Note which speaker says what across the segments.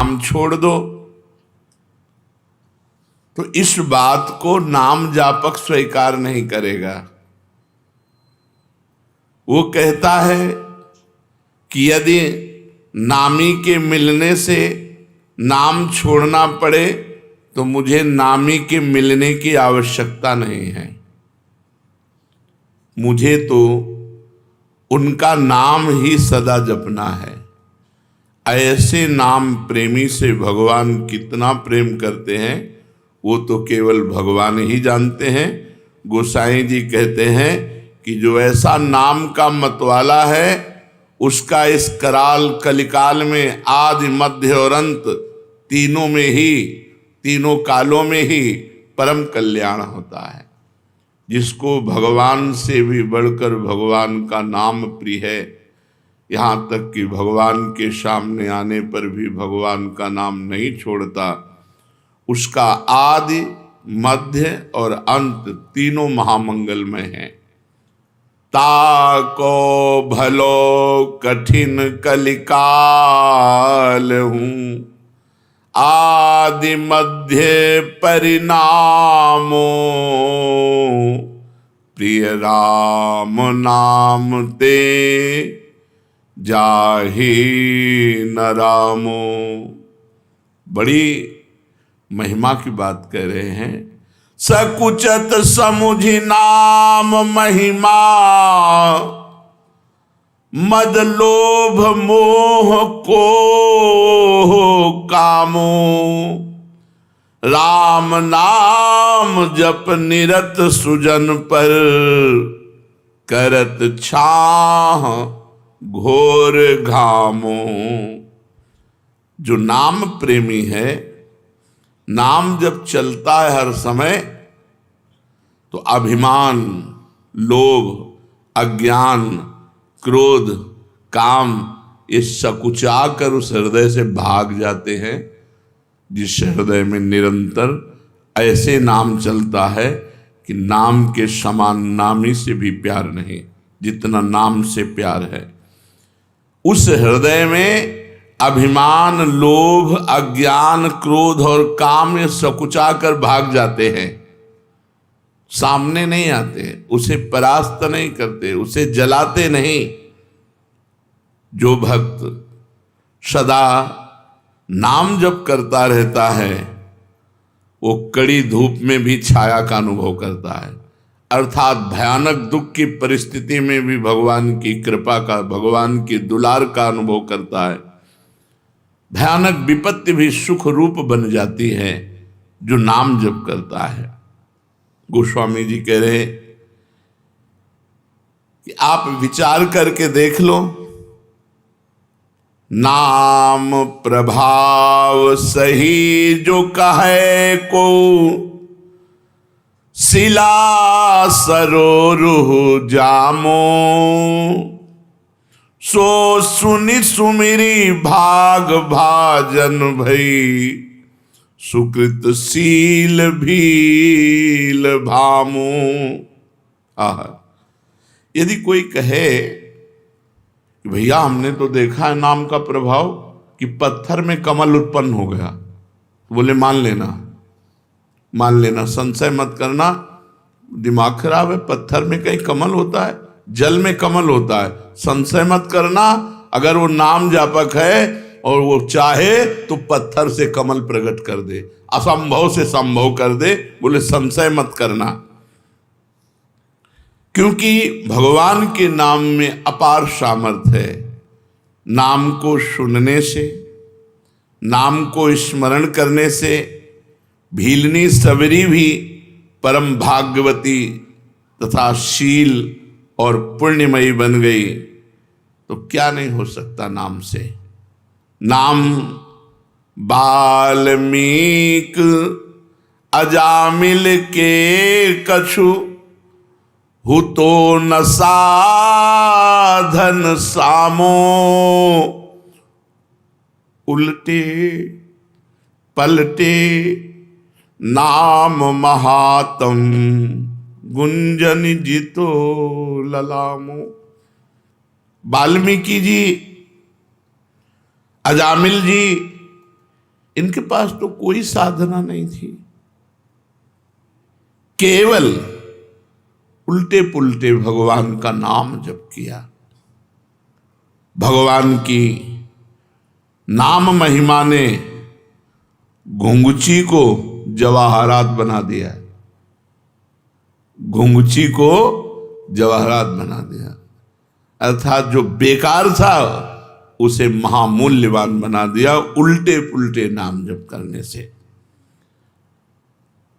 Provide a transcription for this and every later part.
Speaker 1: नाम छोड़ दो। तो इस बात को नाम जापक स्वीकार नहीं करेगा। वो कहता है कि यदि नामी के मिलने से नाम छोड़ना पड़े तो मुझे नामी के मिलने की आवश्यकता नहीं है, मुझे तो उनका नाम ही सदा जपना है। ऐसे नाम प्रेमी से भगवान कितना प्रेम करते हैं वो तो केवल भगवान ही जानते हैं। गोसाई जी कहते हैं कि जो ऐसा नाम का मतवाला है उसका इस कराल कलिकाल में आदि मध्य और अंत तीनों में ही, तीनों कालों में ही परम कल्याण होता है। जिसको भगवान से भी बढ़कर भगवान का नाम प्रिय है, यहाँ तक कि भगवान के सामने आने पर भी भगवान का नाम नहीं छोड़ता, उसका आदि मध्य और अंत तीनों महामंगलमय हैं। ताको भलो कठिन कलिकाल हूँ, आदि मध्य परिणामो, प्रिय राम नाम ते जाहि न रामो। बड़ी महिमा की बात कह रहे हैं। सकुचत समुझि नाम महिमा, मद लोभ मोह को कामो, राम नाम जप निरत सुजन पर, करत छाह घोर घामो। जो नाम प्रेमी है, नाम जब चलता है हर समय, तो अभिमान, लोभ, अज्ञान, क्रोध, काम ये सकुचा कर उस हृदय से भाग जाते हैं। जिस हृदय में निरंतर ऐसे नाम चलता है कि नाम के समान नामी से भी प्यार नहीं, जितना नाम से प्यार है, उस हृदय में अभिमान, लोभ, अज्ञान, क्रोध और काम ये सकुचा कर भाग जाते हैं, सामने नहीं आते, उसे परास्त नहीं करते, उसे जलाते नहीं। जो भक्त सदा नाम जप करता रहता है वो कड़ी धूप में भी छाया का अनुभव करता है, अर्थात भयानक दुख की परिस्थिति में भी भगवान की कृपा का, भगवान की दुलार का अनुभव करता है। भयानक विपत्ति भी सुख रूप बन जाती है जो नाम जप करता है। गोस्वामी जी कह रहे कि आप विचार करके देख लो, नाम प्रभाव सही जो कहे को, शिला सरोरुह जामो, सो सुनि सुमिरी भाग भाजन भई, सुकृत शील भील भामो। आह, यदि कोई कहे कि भैया हमने तो देखा है नाम का प्रभाव कि पत्थर में कमल उत्पन्न हो गया, तो बोले मान लेना, संशय मत करना, दिमाग खराब है, पत्थर में कहीं कमल होता है, जल में कमल होता है, संशय मत करना। अगर वो नाम जापक है और वो चाहे तो पत्थर से कमल प्रकट कर दे, असंभव से संभव कर दे, बोले संशय मत करना। क्योंकि भगवान के नाम में अपार सामर्थ्य है। नाम को सुनने से, नाम को स्मरण करने से भीलनी सबरी भी परम भाग्यवती तथा शील और पुण्यमयी बन गई। तो क्या नहीं हो सकता नाम से। नाम वाल्मीक अजामिल के कछु, हु तो न साधन सामो, उल्टे पलटे नाम महातम, गुंजन जितो ललामो। वाल्मीकि जी, अजामिल जी इनके पास तो कोई साधना नहीं थी, केवल उल्टे पुल्टे भगवान का नाम जप किया। भगवान की नाम महिमा ने घुंघची को जवाहरात बना दिया, घुंघची को जवाहरात बना दिया, अर्थात जो बेकार था उसे महामूल्यवान बना दिया उल्टे पुल्टे नाम जप करने से।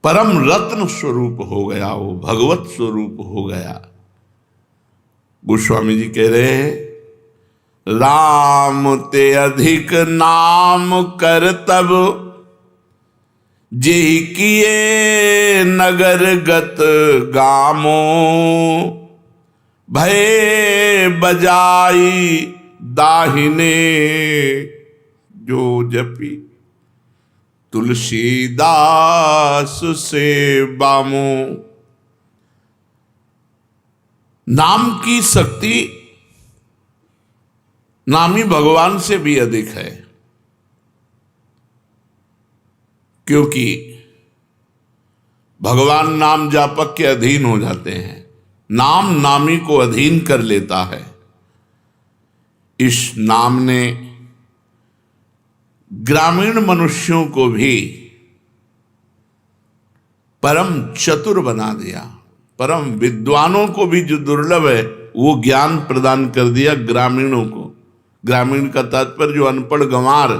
Speaker 1: परम रत्न स्वरूप हो गया, वो भगवत स्वरूप हो गया। गोस्वामी जी कह रहे हैं, राम ते अधिक नाम कर तब, जेहि किए नगर गत गामो, भय बजाई दाहिने जो जपी, तुलसीदास से बामो। नाम की शक्ति नामी भगवान से भी अधिक है, क्योंकि भगवान नाम जापक के अधीन हो जाते हैं, नाम नामी को अधीन कर लेता है। इस नाम ने ग्रामीण मनुष्यों को भी परम चतुर बना दिया, परम विद्वानों को भी जो दुर्लभ है वो ज्ञान प्रदान कर दिया ग्रामीणों को। ग्रामीण का तात्पर्य जो अनपढ़ गंवार,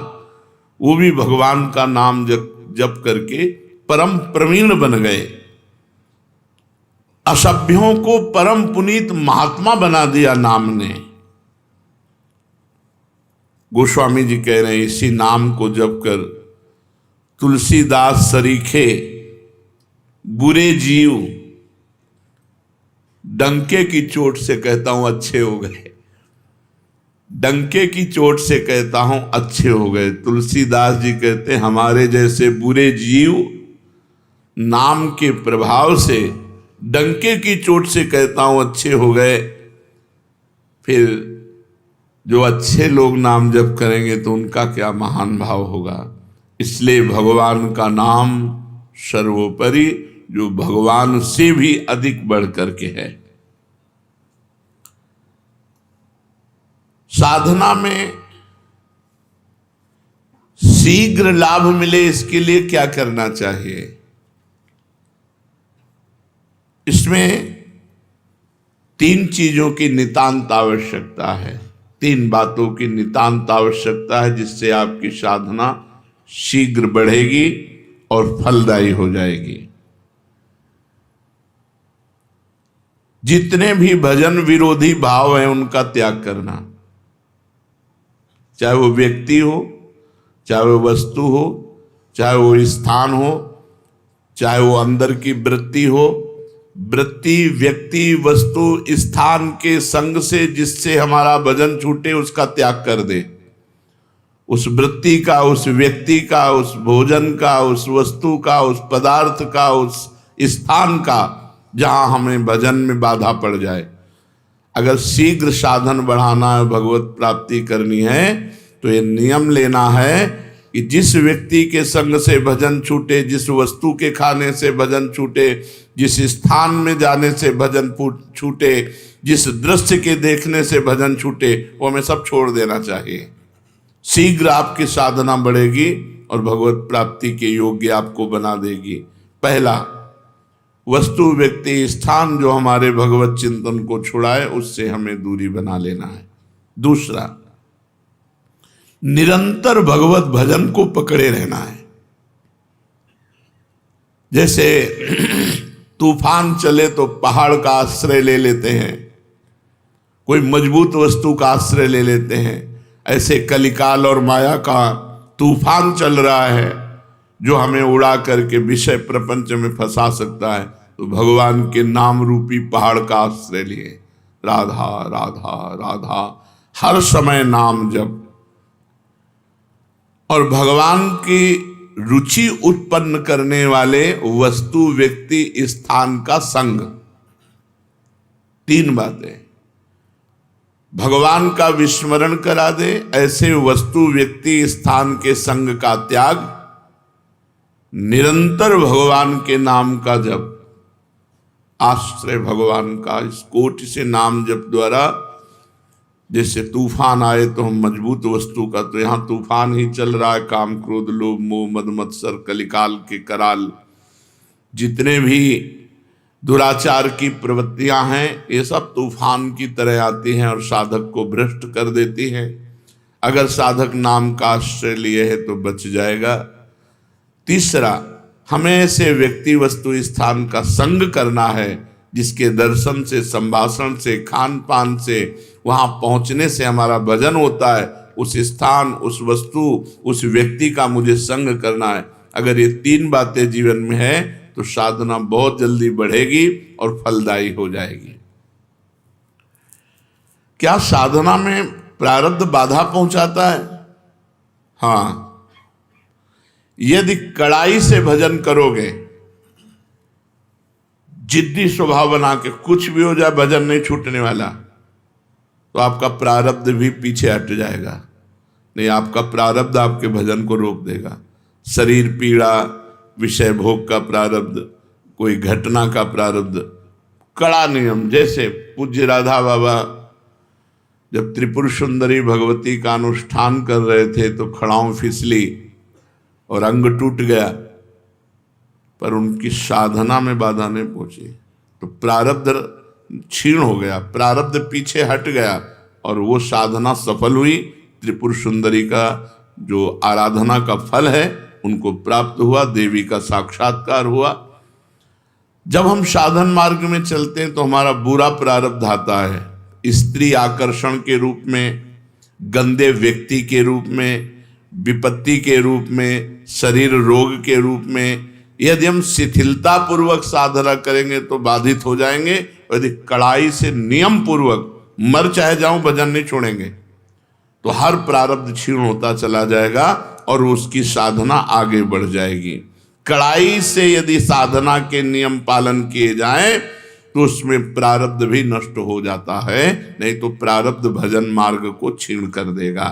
Speaker 1: वो भी भगवान का नाम जप करके परम प्रवीण बन गए। असभ्यों को परम पुनीत महात्मा बना दिया नाम ने। गोस्वामी जी कह रहे हैं, इसी नाम को जप कर तुलसीदास सरीखे बुरे जीव डंके की चोट से कहता हूं अच्छे हो गए, डंके की चोट से कहता हूं अच्छे हो गए। तुलसीदास जी कहते हैं, हमारे जैसे बुरे जीव नाम के प्रभाव से डंके की चोट से कहता हूं अच्छे हो गए। फिर जो अच्छे लोग नाम जप करेंगे तो उनका क्या महान भाव होगा। इसलिए भगवान का नाम सर्वोपरि, जो भगवान से भी अधिक बढ़ करके है। साधना में शीघ्र लाभ मिले, इसके लिए क्या करना चाहिए। इसमें 3 चीजों की नितांत आवश्यकता है, 3 बातों की नितांत आवश्यकता है, जिससे आपकी साधना शीघ्र बढ़ेगी और फलदायी हो जाएगी। जितने भी भजन विरोधी भाव हैं उनका त्याग करना, चाहे वो व्यक्ति हो, चाहे वो वस्तु हो, चाहे वो स्थान हो, चाहे वो अंदर की वृत्ति हो। वृत्ति, व्यक्ति, वस्तु, स्थान के संग से जिससे हमारा भजन छूटे उसका त्याग कर दे। उस वृत्ति का, उस व्यक्ति का, उस भोजन का, उस वस्तु का, उस पदार्थ का, उस स्थान का, जहां हमें भजन में बाधा पड़ जाए। अगर शीघ्र साधन बढ़ाना है, भगवत प्राप्ति करनी है, तो ये नियम लेना है कि जिस व्यक्ति के संग से भजन छूटे, जिस वस्तु के खाने से भजन छूटे, जिस स्थान में जाने से भजन छूटे, जिस दृश्य के देखने से भजन छूटे, वो हमें सब छोड़ देना चाहिए। शीघ्र आपकी साधना बढ़ेगी और भगवत प्राप्ति के योग्य आपको बना देगी। पहला, वस्तु, व्यक्ति, स्थान जो हमारे भगवत चिंतन को छुड़ाए उससे हमें दूरी बना लेना है। दूसरा, निरंतर भगवत भजन को पकड़े रहना है। जैसे तूफान चले तो पहाड़ का आश्रय ले लेते हैं, कोई मजबूत वस्तु का आश्रय ले लेते हैं, ऐसे कलिकाल और माया का तूफान चल रहा है जो हमें उड़ा करके विषय प्रपंच में फंसा सकता है। तो भगवान के नाम रूपी पहाड़ का आश्रय लिए, राधा राधा राधा, हर समय नाम जप, और भगवान की रुचि उत्पन्न करने वाले वस्तु, व्यक्ति, स्थान का संग। 3 बातें भगवान का विस्मरण करा दे, ऐसे वस्तु, व्यक्ति, स्थान के संग का त्याग, निरंतर भगवान के नाम का जप, आश्रय भगवान का, इस कोटि से नाम जप द्वारा जैसे तूफान आए तो हम मजबूत वस्तु का, तो यहाँ तूफान ही चल रहा है, काम क्रोध लोभ मोह मद मत्सर कलिकाल के कराल, जितने भी दुराचार की प्रवृत्तियां हैं ये सब तूफान की तरह आती हैं और साधक को भ्रष्ट कर देती हैं। अगर साधक नाम का आश्रय लिए है तो बच जाएगा। तीसरा, हमें ऐसे व्यक्ति वस्तु स्थान का संग करना है जिसके दर्शन से, संभाषण से, खान पान से, वहां पहुंचने से हमारा भजन होता है। उस स्थान, उस वस्तु, उस व्यक्ति का मुझे संग करना है। अगर ये तीन बातें जीवन में है तो साधना बहुत जल्दी बढ़ेगी और फलदायी हो जाएगी। क्या साधना में प्रारब्ध बाधा पहुंचाता है? हाँ, यदि कड़ाई से भजन करोगे, जिद्दी स्वभाव बना के, कुछ भी हो जाए भजन नहीं छूटने वाला, तो आपका प्रारब्ध भी पीछे हट जाएगा। नहीं, आपका प्रारब्ध आपके भजन को रोक देगा। शरीर पीड़ा, विषय भोग का प्रारब्ध, कोई घटना का प्रारब्ध, कड़ा नियम। जैसे पूज्य राधा बाबा जब त्रिपुर सुंदरी भगवती का अनुष्ठान कर रहे थे तो खड़ाऊं फिसली और अंग टूट गया, पर उनकी साधना में बाधा नहीं पहुंची, तो प्रारब्ध क्षीण हो गया, प्रारब्ध पीछे हट गया और वो साधना सफल हुई। त्रिपुर सुंदरी का जो आराधना का फल है उनको प्राप्त हुआ, देवी का साक्षात्कार हुआ। जब हम साधन मार्ग में चलते हैं तो हमारा बुरा प्रारब्ध आता है, स्त्री आकर्षण के रूप में, गंदे व्यक्ति के रूप में, विपत्ति के रूप में, शरीर रोग के रूप में। यदि हम शिथिलता पूर्वक साधना करेंगे तो बाधित हो जाएंगे, यदि कड़ाई से नियम पूर्वक, मर चाहे जाऊं भजन नहीं छोड़ेंगे, तो हर प्रारब्ध क्षीण होता चला जाएगा और उसकी साधना आगे बढ़ जाएगी। कड़ाई से यदि साधना के नियम पालन किए जाएं तो उसमें प्रारब्ध भी नष्ट हो जाता है, नहीं तो प्रारब्ध भजन मार्ग को छीण कर देगा।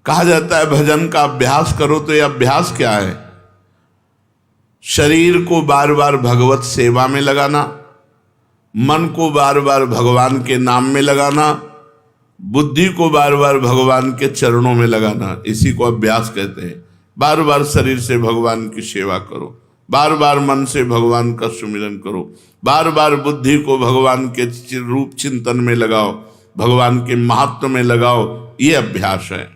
Speaker 1: कहा जाता है भजन का अभ्यास करो, तो यह अभ्यास क्या है? शरीर को बार बार भगवत सेवा में लगाना, मन को बार बार भगवान के नाम में लगाना, बुद्धि को बार बार भगवान के चरणों में लगाना, इसी को अभ्यास कहते हैं। बार बार शरीर से भगवान की सेवा करो, बार बार मन से भगवान का सुमिरन करो, बार बार बुद्धि को भगवान के रूप चिंतन में लगाओ, भगवान के महत्व में लगाओ, ये अभ्यास है।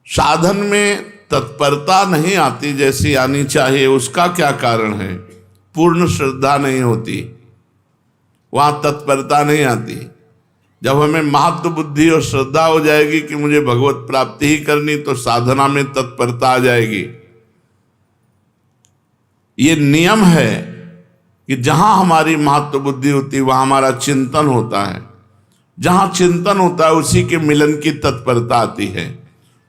Speaker 1: साधन में तत्परता नहीं आती जैसी आनी चाहिए, उसका क्या कारण है? पूर्ण श्रद्धा नहीं होती, वहां तत्परता नहीं आती। जब हमें महत्व बुद्धि और श्रद्धा हो जाएगी कि मुझे भगवत प्राप्ति ही करनी, तो साधना में तत्परता आ जाएगी। ये नियम है कि जहां हमारी महत्व बुद्धि होती वहां हमारा चिंतन होता है, जहां चिंतन होता है उसी के मिलन की तत्परता आती है।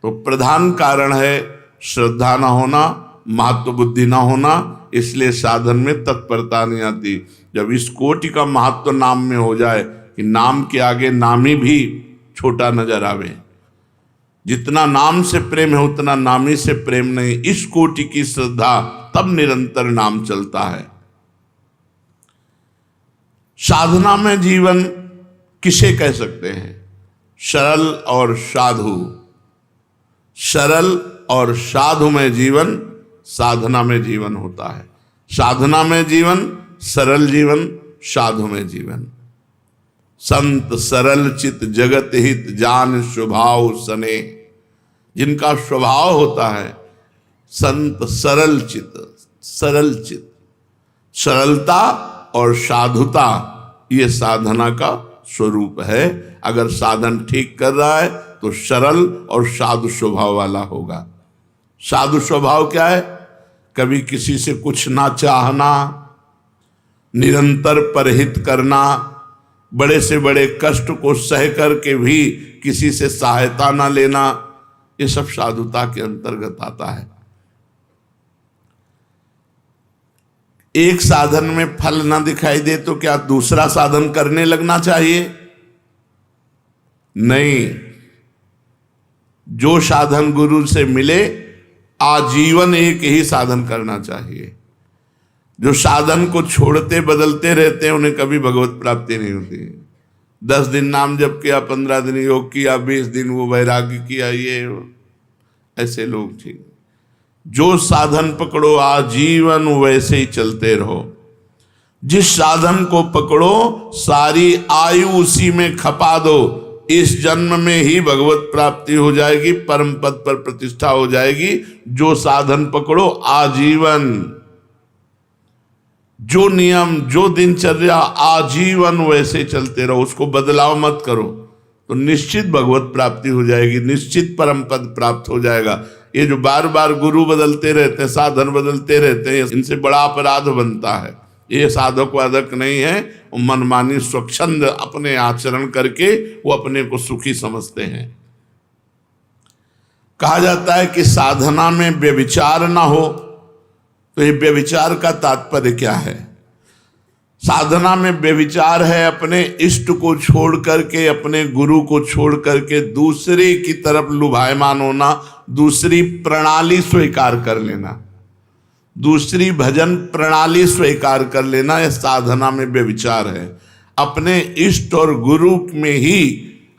Speaker 1: तो प्रधान कारण है श्रद्धा ना होना, महत्व बुद्धि ना होना, इसलिए साधन में तत्परता नहीं आती। जब इस कोटि का महत्व नाम में हो जाए कि नाम के आगे नामी भी छोटा नजर आवे, जितना नाम से प्रेम है उतना नामी से प्रेम नहीं, इस कोटि की श्रद्धा, तब निरंतर नाम चलता है। साधना में जीवन किसे कह सकते हैं? सरल और साधु। सरल और साधु में जीवन साधना में जीवन होता है। साधना में जीवन, सरल जीवन, साधु में जीवन। संत सरल चित जगत हित जान स्वभाव सने, जिनका स्वभाव होता है संत सरल चित, सरल चित, सरलता और साधुता, ये साधना का स्वरूप है। अगर साधन ठीक कर रहा है तो सरल और साधु स्वभाव वाला होगा। साधु स्वभाव क्या है? कभी किसी से कुछ ना चाहना, निरंतर परहित करना, बड़े से बड़े कष्ट को सह करके भी किसी से सहायता ना लेना, ये सब साधुता के अंतर्गत आता है। एक साधन में फल ना दिखाई दे तो क्या दूसरा साधन करने लगना चाहिए? नहीं। जो साधन गुरु से मिले आजीवन एक ही साधन करना चाहिए। जो साधन को छोड़ते बदलते रहते हैं उन्हें कभी भगवत प्राप्ति नहीं होती। 10 दिन नाम जप किया, 15 दिन योग किया, 20 दिन वो वैराग्य किया, ये ऐसे लोग ठीक। जो साधन पकड़ो आजीवन वैसे ही चलते रहो। जिस साधन को पकड़ो सारी आयु उसी में खपा दो, इस जन्म में ही भगवत प्राप्ति हो जाएगी, परम पद पर प्रतिष्ठा हो जाएगी। जो साधन पकड़ो आजीवन, जो नियम जो दिनचर्या आजीवन वैसे चलते रहो, उसको बदलाव मत करो, तो निश्चित भगवत प्राप्ति हो जाएगी, निश्चित परम पद प्राप्त हो जाएगा। ये जो बार बार गुरु बदलते रहते हैं, साधन बदलते रहते हैं, इनसे बड़ा अपराध बनता है। ये साधक वादक नहीं है, वो मनमानी स्वच्छंद अपने आचरण करके वो अपने को सुखी समझते हैं। कहा जाता है कि साधना में व्यभिचार ना हो, तो ये व्यभिचार का तात्पर्य क्या है? साधना में व्यभिचार है अपने इष्ट को छोड़ करके, अपने गुरु को छोड़ करके दूसरे की तरफ लुभायमान होना, दूसरी प्रणाली स्वीकार कर लेना, दूसरी भजन प्रणाली स्वीकार कर लेना, यह साधना में व्यभिचार है। अपने इष्ट और गुरु में ही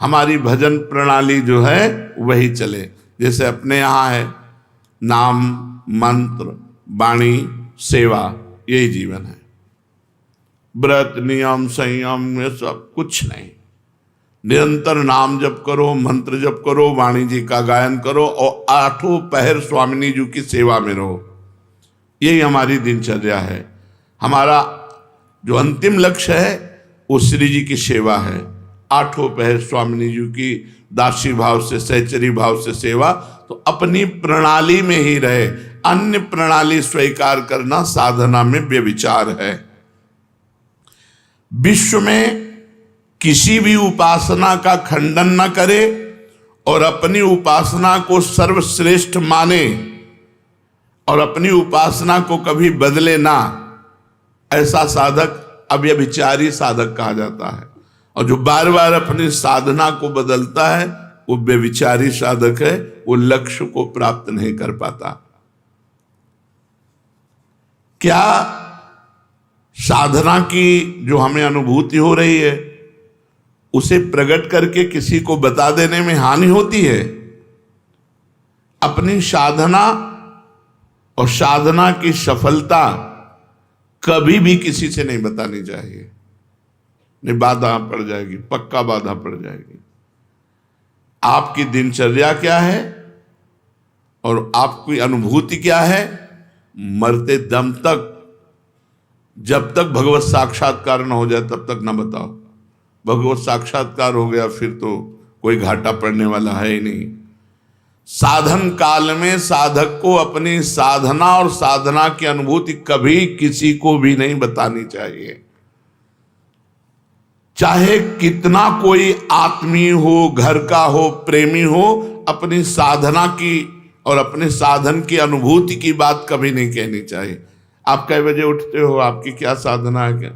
Speaker 1: हमारी भजन प्रणाली जो है वही चले। जैसे अपने यहाँ है नाम मंत्र वाणी सेवा, यही जीवन है। व्रत नियम संयम ये सब कुछ नहीं। निरंतर नाम जप करो, मंत्र जप करो, वाणी जी का गायन करो और 8 पहर स्वामिनी जी की सेवा में रहो। यही हमारी दिनचर्या है। हमारा जो अंतिम लक्ष्य है वो श्री जी की सेवा है। 8 पहर स्वामिनी जी की दासी भाव से, सहचरी भाव से सेवा, तो अपनी प्रणाली में ही रहे। अन्य प्रणाली स्वीकार करना साधना में व्यभिचार है। विश्व में किसी भी उपासना का खंडन न करे और अपनी उपासना को सर्वश्रेष्ठ माने और अपनी उपासना को कभी बदले ना, ऐसा साधक अव्यभिचारी साधक कहा जाता है। और जो बार बार अपनी साधना को बदलता है वो व्यभिचारी साधक है, वो लक्ष्य को प्राप्त नहीं कर पाता। क्या साधना की जो हमें अनुभूति हो रही है उसे प्रकट करके किसी को बता देने में हानि होती है? अपनी साधना और साधना की सफलता कभी भी किसी से नहीं बतानी चाहिए, नहीं बाधा पड़ जाएगी, पक्का बाधा पड़ जाएगी। आपकी दिनचर्या क्या है और आपकी अनुभूति क्या है, मरते दम तक, जब तक भगवत साक्षात्कार न हो जाए तब तक न बताओ। भगवत साक्षात्कार हो गया फिर तो कोई घाटा पड़ने वाला है ही नहीं। साधन काल में साधक को अपनी साधना और साधना की अनुभूति कभी किसी को भी नहीं बतानी चाहिए। चाहे कितना कोई आत्मीय हो, घर का हो, प्रेमी हो, अपनी साधना की और अपने साधन की अनुभूति की बात कभी नहीं कहनी चाहिए। आप कै बजे उठते हो, आपकी क्या साधना है, क्या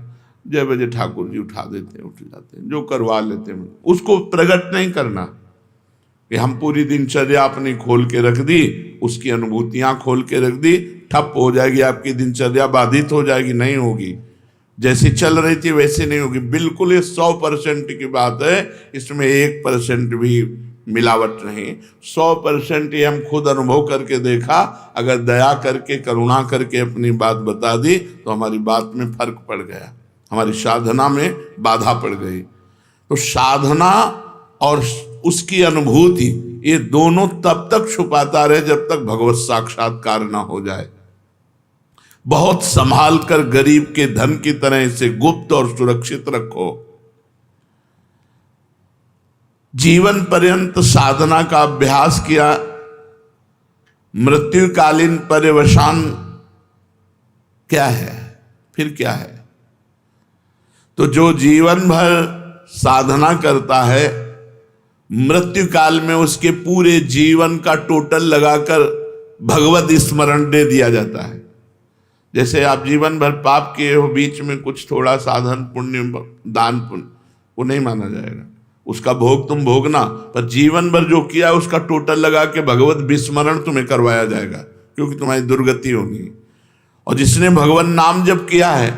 Speaker 1: जय बजे ठाकुर जी उठा देते हैं, उठ जाते हैं, जो करवा लेते हैं, उसको प्रकट नहीं करना कि हम पूरी दिनचर्या अपनी खोल के रख दी, उसकी अनुभूतियां खोल के रख दी, ठप हो जाएगी आपकी दिनचर्या, बाधित हो जाएगी, नहीं होगी। जैसी चल रही थी वैसे नहीं होगी। बिल्कुल ये 100% की बात है, इसमें 1% भी मिलावट नहीं। 100% ये हम खुद अनुभव करके देखा। अगर दया करके करुणा करके अपनी बात बता दी तो हमारी बात में फर्क पड़ गया, हमारी साधना में बाधा पड़ गई। तो साधना और उसकी अनुभूति ये दोनों तब तक छुपाता रहे जब तक भगवत साक्षात्कार ना हो जाए। बहुत संभाल कर गरीब के धन की तरह इसे गुप्त और सुरक्षित रखो। जीवन पर्यंत साधना का अभ्यास किया, मृत्युकालीन पर्यवसान क्या है, फिर क्या है? तो जो जीवन भर साधना करता है, मृत्यु काल में उसके पूरे जीवन का टोटल लगाकर भगवत स्मरण दे दिया जाता है। जैसे आप जीवन भर पाप किए हो, बीच में कुछ थोड़ा साधन पुण्य दान पुण्य, वो नहीं माना जाएगा, उसका भोग तुम भोगना, पर जीवन भर जो किया उसका टोटल लगा के भगवत विस्मरण तुम्हें करवाया जाएगा, क्योंकि तुम्हारी दुर्गति होगी। और जिसने भगवान नाम जप किया है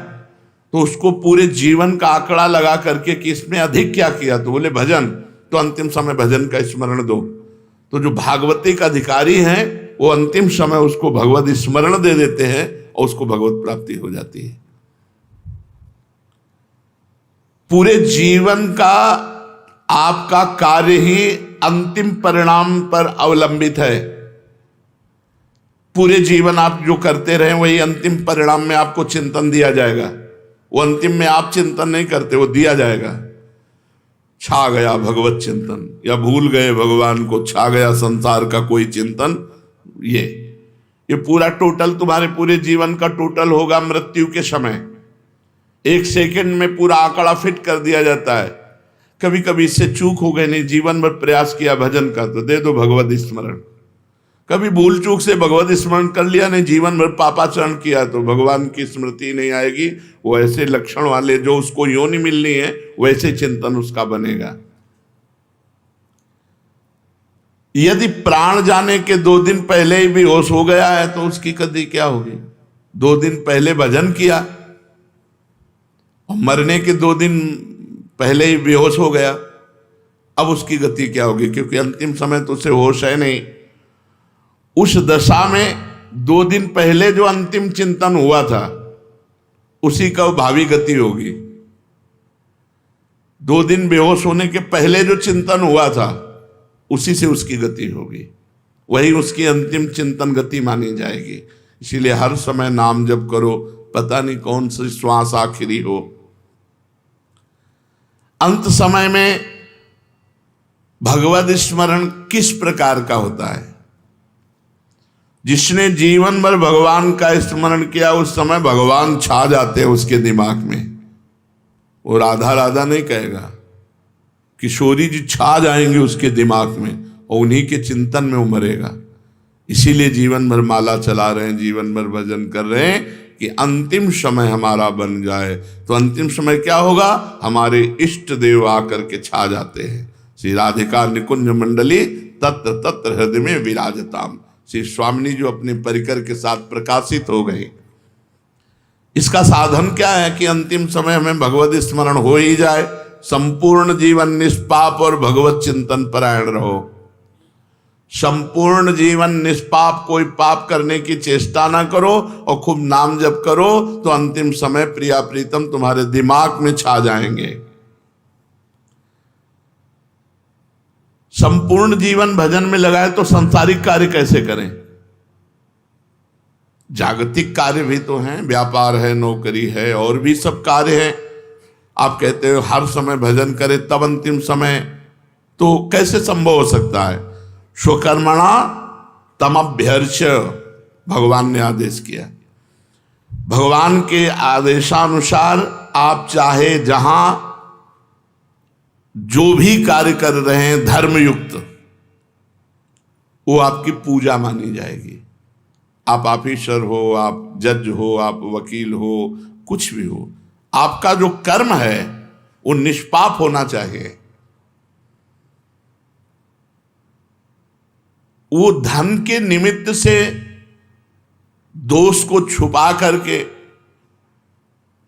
Speaker 1: तो उसको पूरे जीवन का आंकड़ा लगा करके कि इसमें अधिक क्या किया, तो बोले भजन, तो अंतिम समय भजन का स्मरण दो। तो जो भागवतिक अधिकारी हैं वो अंतिम समय उसको भगवत स्मरण दे देते हैं और उसको भगवत प्राप्ति हो जाती है। पूरे जीवन का आपका कार्य ही अंतिम परिणाम पर अवलंबित है। पूरे जीवन आप जो करते रहे वही अंतिम परिणाम में आपको चिंतन दिया जाएगा। वो अंतिम में आप चिंतन नहीं करते, वो दिया जाएगा। छा गया भगवत चिंतन, या भूल गए भगवान को, छा गया संसार का कोई चिंतन। ये पूरा टोटल तुम्हारे पूरे जीवन का टोटल होगा मृत्यु के समय। 1 सेकंड में पूरा आंकड़ा फिट कर दिया जाता है। कभी कभी इससे चूक हो गई, नहीं जीवन भर प्रयास किया भजन का, तो दे दो भगवत स्मरण। कभी भूल चूक से भगवत स्मरण कर लिया, नहीं जीवन भर पापाचरण किया, तो भगवान की स्मृति नहीं आएगी। वो ऐसे लक्षण वाले जो उसको योनि मिलनी है वैसे चिंतन उसका बनेगा। यदि प्राण जाने के 2 दिन पहले ही बेहोश हो गया है तो उसकी गति क्या होगी? 2 दिन पहले भजन किया और मरने के 2 दिन पहले ही बेहोश हो गया, अब उसकी गति क्या होगी? क्योंकि अंतिम समय तो उसे होश है नहीं। उस दशा में 2 दिन पहले जो अंतिम चिंतन हुआ था उसी का भावी गति होगी। 2 दिन बेहोश होने के पहले जो चिंतन हुआ था उसी से उसकी गति होगी, वही उसकी अंतिम चिंतन गति मानी जाएगी। इसीलिए हर समय नाम जप करो, पता नहीं कौन सी श्वास आखिरी हो। अंत समय में भगवत स्मरण किस प्रकार का होता है? जिसने जीवन भर भगवान का स्मरण किया उस समय भगवान छा जाते हैं उसके दिमाग में। वो राधा राधा नहीं कहेगा, किशोरी जी छा जाएंगे उसके दिमाग में और उन्हीं के चिंतन में उमरेगा। इसीलिए जीवन भर माला चला रहे हैं, जीवन भर भजन कर रहे हैं कि अंतिम समय हमारा बन जाए। तो अंतिम समय क्या होगा? हमारे इष्ट देव आकर के छा जाते हैं। श्री राधिका निकुंज मंडली तत्र तत्र हृदय में विराजताम। श्री स्वामिनी जो अपने परिकर के साथ प्रकाशित हो गए। इसका साधन क्या है कि अंतिम समय हमें भगवत स्मरण हो ही जाए। संपूर्ण जीवन निष्पाप और भगवत चिंतन परायण रहो। संपूर्ण जीवन निष्पाप, कोई पाप करने की चेष्टा ना करो और खूब नाम जप करो, तो अंतिम समय प्रिया प्रीतम तुम्हारे दिमाग में छा जाएंगे। संपूर्ण जीवन भजन में लगाए तो सांसारिक कार्य कैसे करें? जागतिक कार्य भी तो हैं, व्यापार है, नौकरी है, और भी सब कार्य है। आप कहते हो हर समय भजन करे तब अंतिम समय, तो कैसे संभव हो सकता है? स्वकर्मणा तमभ्यर्च्य भगवान ने आदेश किया। भगवान के आदेशानुसार आप चाहे जहां जो भी कार्य कर रहे हैं धर्मयुक्त, वो आपकी पूजा मानी जाएगी। आप ऑफिसर हो, आप जज हो, आप वकील हो, कुछ भी हो, आपका जो कर्म है वो निष्पाप होना चाहिए। वो धन के निमित्त से दोष को छुपा करके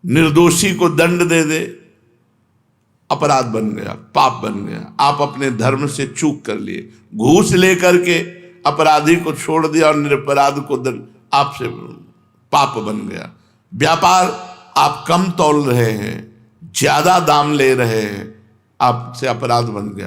Speaker 1: निर्दोषी को दंड दे दे, अपराध बन गया, पाप बन गया। आप अपने धर्म से चूक कर लिए, घूस लेकर के अपराधी को छोड़ दिया और निरपराध को दंड, आपसे पाप बन गया। व्यापार आप कम तौल रहे हैं, ज्यादा दाम ले रहे हैं, आपसे अपराध बन गया।